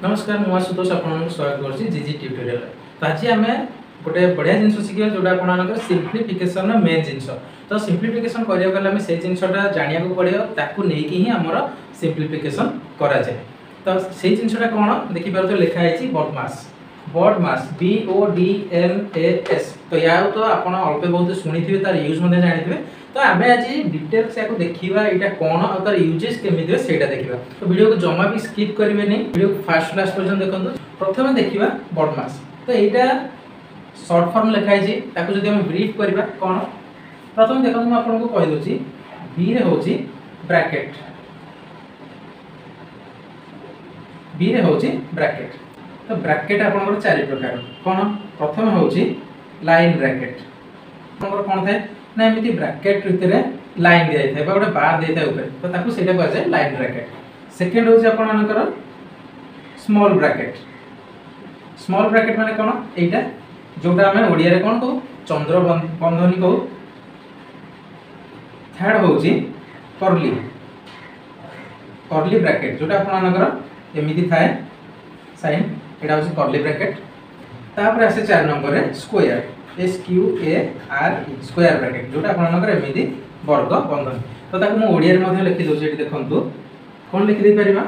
नमस्कार मुझे सुतोष आपको स्वागत करुँची जीजी ट्यूटोरियल। तो आज आम गोटे बढ़िया जिन शिखा जोटा आप सिंप्लीफिकेशन मेन जिनस। तो सिंप्लीफिकेशन करने से जिनसा जाना पड़ो ही आमर सिंप्लीफिकेशन कराए। तो से जिनसा कौन देखिपार तो लिखाई बॉडमास बॉडमास BODMAS। तो या तो आप अल्प बहुत शुणी थे तार यूज जानी। तो आम आज डिटेल्स या देखा यहाँ कौन और तार यूजेस केमी से देखा। तो वीडियो को जमा भी स्किप करेंगे नहीं, वीडियो को फास्ट क्लास पर्यटन देखो। प्रथम देखा बॉडमास। तो यहाँ सर्ट फॉर्म लिखाई जब आम ब्रीफ करवा कौन प्रथम देखो मुझे आपको कहीदे बी रे हूँ ब्रैकेट बी रे हूँ ब्रैकेट। तो ब्रैकेट आप चार प्रकार कौन प्रथम हूँ लाइन ब्रैकेट कौन थाए ना एमती ब्रैकेट भितर लाइन दी जाए गोटे बार दी था तो कहुए लाइन ब्रैकेट। सेकेंड हूँ आपर स्मॉल ब्रैकेट। स्मॉल ब्रैकेट माने कौन एटा जोटा आम ओडिया कौन कहू चंद्र बंधनी कहू। थर्ड हूँ कर्ली कर्ली ब्रैकेट जोटा आपर एमती थाए साइन एटा हूँ कर्ली ब्रैकेट। तापर आसे 4 number square SQARE square bracket जोटा आपर एमती वर्ग बंधन। तो ताको मु ओडिया रे लिखि दउछि एटी देखंतु कोन लिखि दे परिबा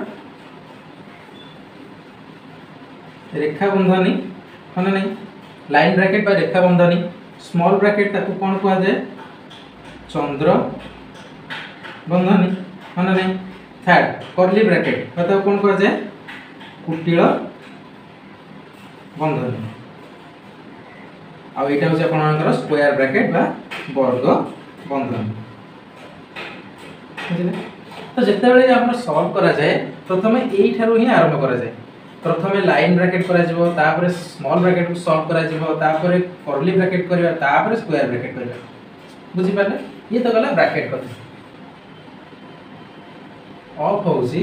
रेखा बंधनी माने नहीं लाइन ब्रैकेट बा रेखा बंधनी। स्मॉल ब्रैकेट ताको कोन कुआ जाय चंद्र बंधनी माने नहीं। थर्ड कर्ली ब्रैकेट ताको कोन कुआ जाय कुटिल बंधनी। आ एटा होछि आपनकर स्क्वायर ब्रैकेट बा वर्ग बंधन। तो जिते बड़े आप सॉल्व करा जाए प्रथम यही ही आरंभ करा जाए। प्रथम लाइन ब्रैकेट करा जिवो तापर स्मॉल ब्रैकेट को सॉल्व करा जिवो तापर कर्ली ब्रैकेट करबा तापर स्क्वायर ब्रैकेट करबा। बुझी पाले ये तो गला ब्रैकेट कथा। ऑफ होउसी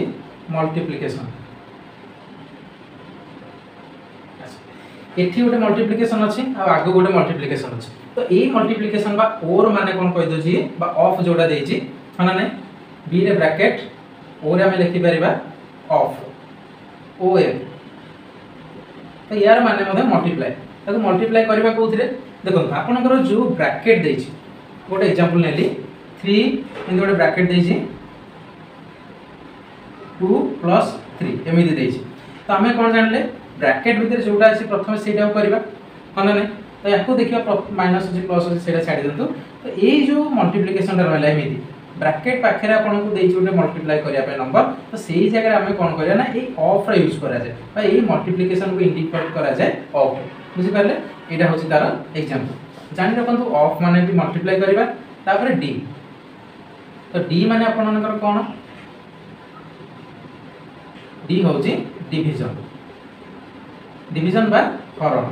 मल्टीप्लिकेशन एठी गोटे मल्टीप्लिकेशन अछि आ आगो गोटे मल्टीप्लिकेशन अछि। तो एई मल्टीप्लिकेशन बा और माने कोन कहि दोछि बा ऑफ जोडा देछि माने नै बी रे ब्रैकेट और हम लिखि परिबा ऑफ OF। तो यार माने मधे मल्टीप्लाई ताको मल्टीप्लाई करबा कोथरे देखो आपनकर जो ब्रैकेट देछि गोटे एग्जांपल नेली 3 इन गोटे ब्रैकेट देछि 2 + 3 एमिति देछि। तो हमें कोन जानले ब्रैकेट भीतर जोटा अछि प्रथम सेटा करबा माने नै। तो याको देखिबा माइनस अछि प्लस अछि सेटा छाडी दंतु। तो ए जो मल्टीप्लिकेशन रहला एमिति ब्रैकेट पाखे आपको गोटे मल्टीप्लाई करने नंबर। तो सही जगह आम कौन करा ना ये ऑफ रा यूज करा जाए ये मल्टीप्लिकेशन को इंडिकेट करा जाए ऑफ। बुझिपारे यहाँ हूँ तार एग्जांपल जानी रखु ऑफ माने भी मल्टीप्लाई करबा तापर डी। तो डी माने आपनकर कौन डी हूँ डिविजन डिविजन बा हरण।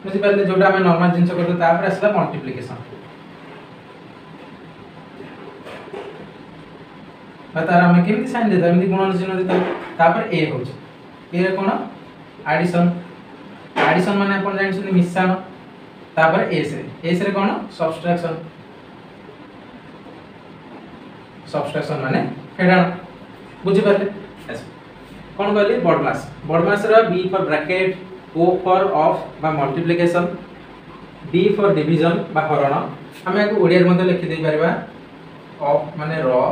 बुझिपारे जोटा आम नॉर्मल जिनस करते तापर आसला मल्टीप्लिकेशन तार आम केमी साइन देता एमती गुणन चिन्ह देता तापर ए हूँ ए कौन एडिशन एडिशन माने अपन जानि मिश्रण तापर एस रे कौन सब्सट्रैक्शन सब्सट्रैक्शन माने फेडाण। बुझी पारे कौन कहली बॉडमास बॉडमास रा B for bracket O for of बा मल्टीप्लिकेशन डी फॉर डिवीजन बा हरण। आम या ओडिया मध्ये लिखि दे परबा ऑफ माने र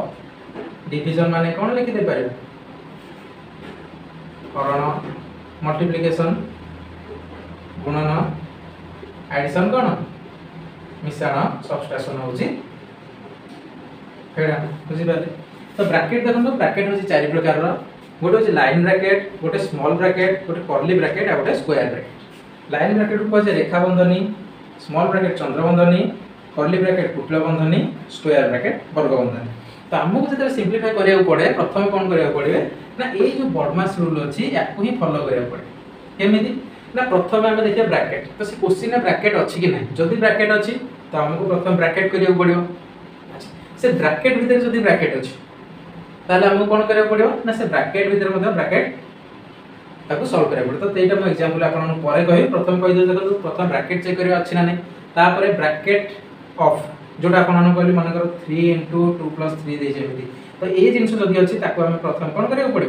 डिवीजन माने कौन लिखि दे पारे हरण मल्टीप्लिकेशन गुणन एडिशन कौन मिश्रण सब्सट्रैक्शन होची फेडाण। बुझी पारे तो ब्रैकेट देखो ब्रैकेट होची चार प्रकार रो गोटे होची लाइन ब्रैकेट गोटे स्मॉल ब्रैकेट गोटे कर्ली ब्रैकेट आ गोटे स्क्वायर ब्रैकेट। लाइन ब्रैकेट को कहै रेखा बंधनी स्मॉल ब्रैकेट चंद्र बंधनी कर्ली ब्रैकेट कुटिल बंधनी स्क्वायर ब्रैकेट वर्ग बंधनी। तो आमको जो सिंप्लीफाई करिया पड़े प्रथम कौन करिया पड़े ना ये जो बॉडमास रूल अच्छी या ही फॉलो करिया पड़े केमिति ना प्रथम आम देखिए ब्रैकेट। तो से क्वेश्चन ब्रैकेट अच्छी कि ना जदि ब्रैकेट अच्छी तो आमको प्रथम ब्रैकेट करिया पड़ो। से ब्रैकेट भीतर जदि ब्रैकेट अच्छी ताले आमको कौन करिया पड़ो ना से ब्रैकेट भीतर मध्ये ब्रैकेट ताको सॉल्व करिया पड़ो। तो एटा मैं एग्जांपल आपन परे कहि प्रथम कहि दे देखो प्रथम ब्रैकेट चेक करिया अच्छी ना नहीं तापर ब्रैकेट ऑफ जोटा आपन कहली मानकर 3 * 2 + 3 दे जेमिति। तो ये जिनस जदि अच्छी ताको हम प्रथम कौन करिया पड़ो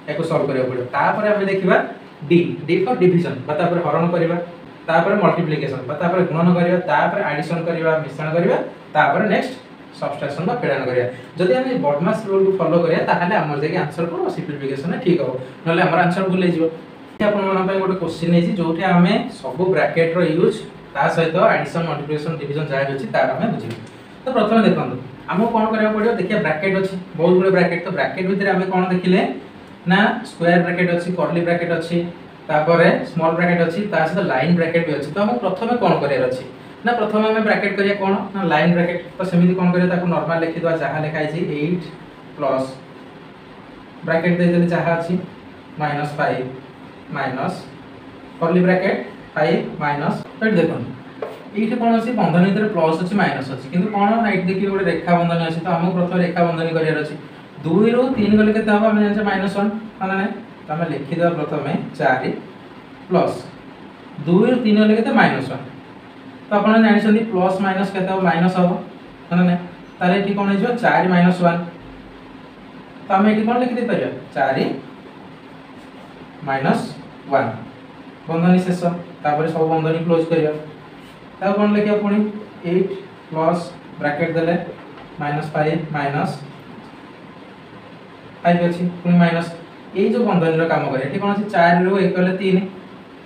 याको सॉल्व करिया पड़ो तापर हम देखिबा डी डी फॉर डिवीजन बा तापर हरण करिबा तापर मल्टीप्लिकेशन बा तापर गुणन करिबा तापर एडिशन करिबा मिश्रण करिबा तापर नेक्स्ट सबट्रैक्शन बा फेडान करिया जदि हम बॉडमास रूल को फॉलो करिया ताहले हमर जे आंसर को सिंपलीफिकेशन ठीक हो नले हमर आंसर भूल जिवो आपण मन पे गोटे क्वेश्चन नै छी जोठी हमें सब ब्रैकेट रो यूज ता सहित एडिशन मल्टीप्लिकेशन डिवीजन जाय अछि तार हमें बुझिबो तो प्रथम देखंतु हमको कोन करिया पड़ियो देखिया ब्रैकेट अछि बहुत गुडे ब्रैकेट तो ब्रैकेट भितर हमें कोन देखिले ना स्क्वायर ब्रैकेट अछि कर्ली ब्रैकेट अछि तापरे स्मॉल ब्रैकेट अछि ता सहित लाइन ब्रैकेट भी अछि तो हम प्रथम कोन करिया अछि ना प्रथम हमें ब्रैकेट करिया कोन ना लाइन ब्रैकेट तो सेमिति कोन करिया ताको नॉर्मल लिखि दवा जहा लिखाइ छी 8 प्लस ब्रैकेट दे देले जहा अछि -5 माइनस कर्ली ब्रैकेट 5 माइनस तो देखो एठी कोन अछि बंधन भीतर प्लस अछि माइनस अछि किंतु कोन ना एठी देखि गोटे रेखा बंधन अछि तो हम प्रथम रेखा बंधन करिया अछि 2 रो 3 गले केते हम जानि -1 माने नै तो हम लिखि दवा प्रथमे 4 प्लस 2 रो 3 गले केते -1 तो आपण जानि छथि प्लस माइनस केते माइनस हो माने नै ताले एठी कोन हिजो 4 -1 तो हम एठी कोन लिखि दे परिया 4 -1 बंधनी शेष तापर सब बंधनी क्लोज करिया ता कोन लिखिया पुनी 8 प्लस ब्रैकेट देले -5 माइनस 5 अछि पुनी माइनस ए जो बंधनी रो काम करे एठी कोन अछि 4 रो 1 गले 3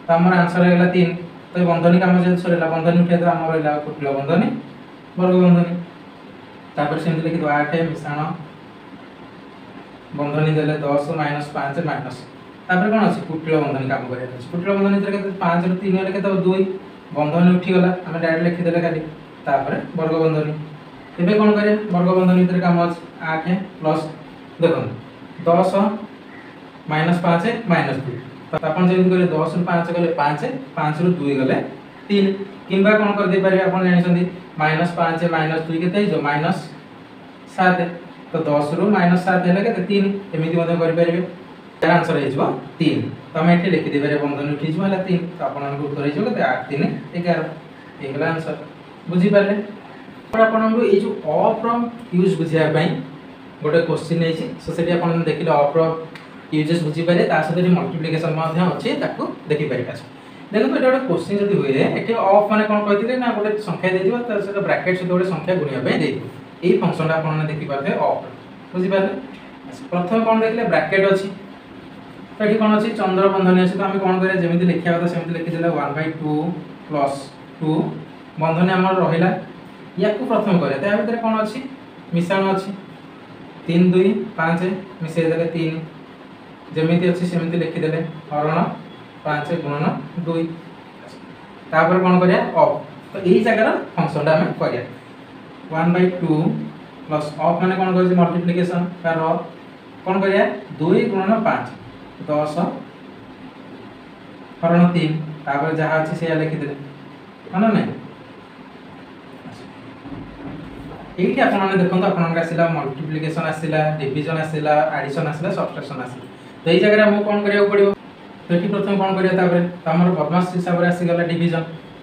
तो हमर आंसर हेला 3 तो बंधनी काम जे सरेला बंधनी उठे तो हमर हेला कुटला बंधनी वर्ग बंधनी तापर सेम लिखि दो 8 मिश्रण बंधनी देले 10 -5 माइनस तापर कोन अछि कुटला बंधनी काम करे अछि कुटला बंधनी तरे केते 5 रो 3 गले केते 2 बंधनी उठी गला हम डायरेक्ट लिखि देले खाली तापर वर्ग बंधनी एबे कोन करे वर्ग बंधनी भीतर काम अछि 8 प्लस देखो 10 -5 -2 तो आपण जेन करे 10 रो 5 गले 5 5 रो 2 गले 3 किंबा कोन कर दे पारे आपण जानि छथि -5 -2 केते जो -7 तो 10 रो -7 हेले केते 3 एमिति मते करि परिबे तार आंसर हे जो 3 तो हम एठी लिखि देबे रे बंधन उठी जो हला 3 तो आपण को उत्तर हे जो केते 8 3 11 एगला आंसर बुझी पाले और आपण को ए जो ऑफ रो यूज बुझिया पई गोटे क्वेश्चन नै छी सो सेठी आपण देखिले ऑफ रो यूजेस बुझी पारे ता सहित मल्टीप्लिकेशन माध्य अछि ताको देखि पारिबा देखो तो एटा क्वेश्चन जदी होए एठी ऑफ माने कोन कहथिले ना गोटे संख्या दे दिबो तार सहित ब्रैकेट सहित गोटे संख्या गुणिया पे दे दिबो एई फंक्शन आपण ने देखि पारबे ऑफ बुझी पारले प्रथम कोन देखले ब्रैकेट अछि तो एठी कोन अछि चंद्र बंधनी अछि तो हम कोन करे जेमिति लिखिया କଥା सेमिति लिखि देला 1/2 प्लस 2 बंधनी हमर रहिला याकू प्रथम करे ता भीतर कोन अछि मिश्रण अछि 3 2 5 मिसे देले 3 जेमिति अछि सेमिति लिखि देले हरण 5 गुणन 2 तापर कोन करिया ऑफ तो एही जगह फंक्शन हम करिया 1/2 प्लस ऑफ माने कोन कहै छै मल्टीप्लिकेशन कार कोन करिया 2 गुणन 5 10 हरण 3 तापर जहा अछि से लिखि देले माने नै एठी आपण माने देखंतो आपण का आसिला मल्टीप्लिकेशन आसिला डिवीजन आसिला एडिशन आसिला सबट्रैक्शन आसिला तो एई जगह हम कोन करिया पड़ियो तो एठी प्रथम कोन करिया तापर हमर बदमाश हिसाब रे आसी गला डिवीजन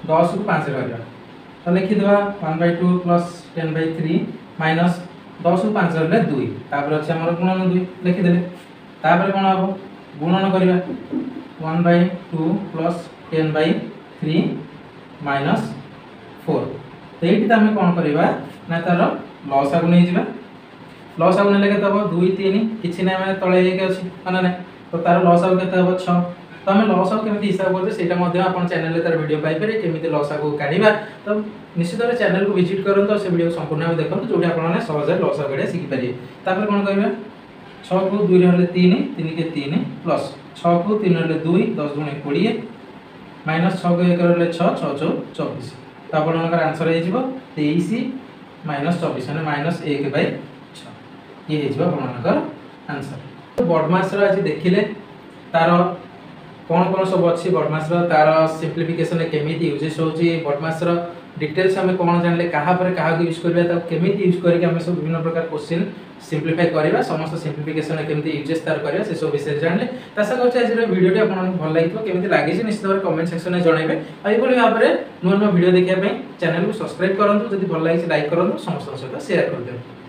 10 को 5 रे करिया तो लिखि देबा 1/2 प्लस 10/3 माइनस 10 को 5 रे 2 तापर अछि हमर गुणन 2 लिखि देले तापर कोन हबो गुणन करिया 1/2 प्लस 10/3 माइनस 4 तो एठी त हम कोन करिबा ना तार लॉस आगु नै जिबा लॉस आगु नै लेके तब 2 3 किछि नै माने तळे एक अछि माने नै तो तार लॉस आगु केते हबो 6 तो हम लॉस आगु केमिति हिसाब करते सेटा मध्ये आपण चैनल रे तार वीडियो पाइ पारे केमिति लॉस आगु काढिबा तो निश्चित रे चैनल को विजिट करंतो से वीडियो संपूर्ण हम देखंतो जोडी आपण माने सहज लॉस आगु रे सिखि पारिए तापर कोन करबा 6 को 2 रे हले 3 3 के 3 प्लस 6 को 3 हले 2 10 गुणे 20 माइनस 6 को 1 हले 6 6 24 तो आपण मानकर आंसर हे जिवो 23 माइनस 24 माने माइनस 1/6 ये हे जिवो आपण मानकर आंसर तो बॉडमास रो आज देखिले तार कोन कोन सब अछि बॉडमास रो तार सिंपलीफिकेशन रे केमिति यूजेस होची बॉडमास रो डिटेल्स हमें कोन जानले कहा पर कहा यूज करबा त केमिति यूज करके हम सब विभिन्न प्रकार क्वेश्चन सिंपलीफाई करबा समस्त सिंपलीफिकेशन रे केमिति यूजेस तार करबा से सब विषय जानले तासा कहू आज रो वीडियो आपण भल लागितो केमिति लागि जे निश्चित कमेंट सेक्शन में जणाइबे आइ बोली भाबरे नुवा नुवा वीडियो देखिया पई चैनल को सब्सक्राइब करंतु जदि भल लागि लाइक करंतु समस्त सहित शेयर कर दियौ।